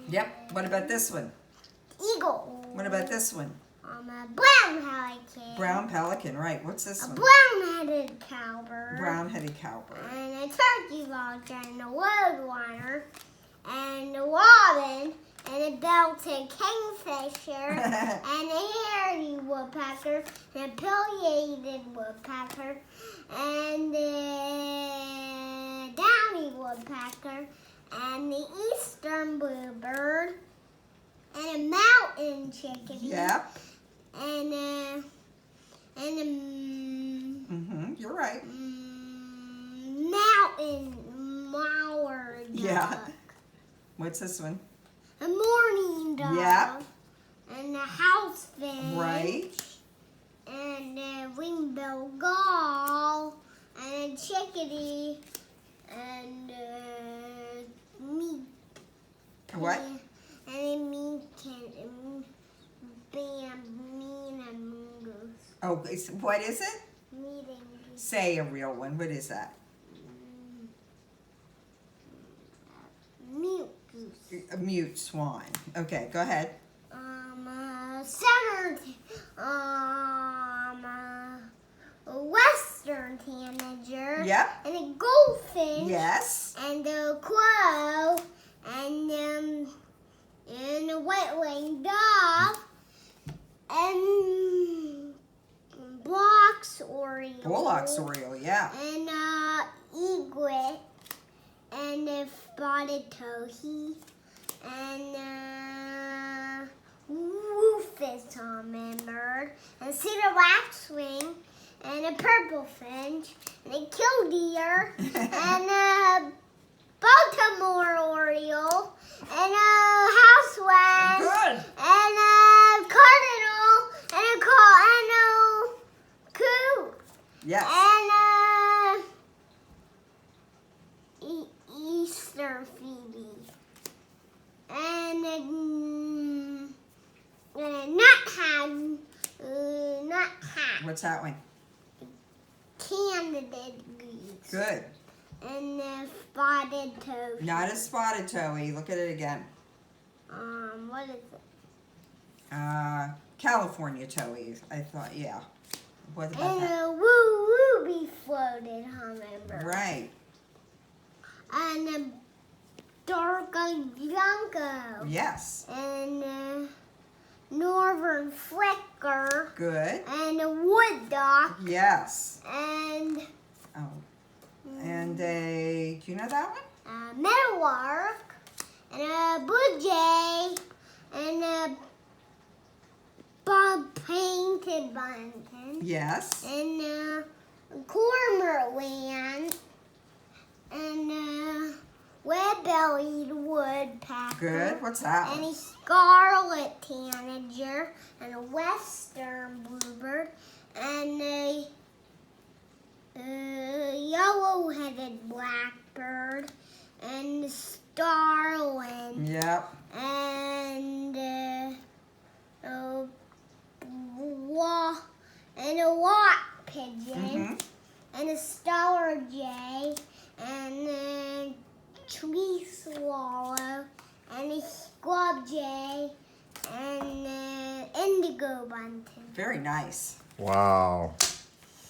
Yep. What about this one? Eagle. What about this one? A brown pelican. Brown pelican, right. What's this one? Brown-headed cowbird. Brown-headed cowbird. And a turkey vulture and a roadrunner and a robin and a belted kingfisher and a hairy woodpecker and a pileated woodpecker and a downy woodpecker and the eastern bluebird and a mountain chickadee. Yep. And You're right. Mountain mallard duck. Yeah. What's this one? A mourning dove. Yep. And a house finch. Right. And a ring-billed gull. And a chickadee. And meat. What? And a meat mean and mongoose. Oh, what is it? Meat and goose. Say a real one. What is that? Mute goose. A mute swan. Okay, go ahead. A western tanager. Yep. And a goldfinch. Yes. And a crow. And a white-winged dove. And Block's oriole. Bullocks oriole, yeah. And egret. And a spotted towhee. And rufous hummingbird. And cedar waxwing. And a purple finch. And a killdeer. And a Baltimore oriole. And a house wren. Good. And a cardinal. And a coot. Yes. And Easter Phoebe. And a nuthatch. What's that one? Candidate goose. Good. And a spotted toad. Not a spotted towhee. Look at it again. What is it? California towhee. I thought, yeah. What about And that? a ruby floated hummingbird. Right. And a dark junco. Yes. And a northern flicker. Good. And a wood duck. Yes. And Oh. And a, do you know that one? a meadowlark. And a blue jay. And a painted bunting. Yes. And a cormorant. And a red-bellied woodpecker. Good. What's that And one? a scarlet tanager. And a western bluebird. And a yellow-headed blackbird. And a starling. Yep. And a lot pigeon. And a stellar jay. And a tree swallow. And a scrub jay. And indigo bunting. Very nice. Wow.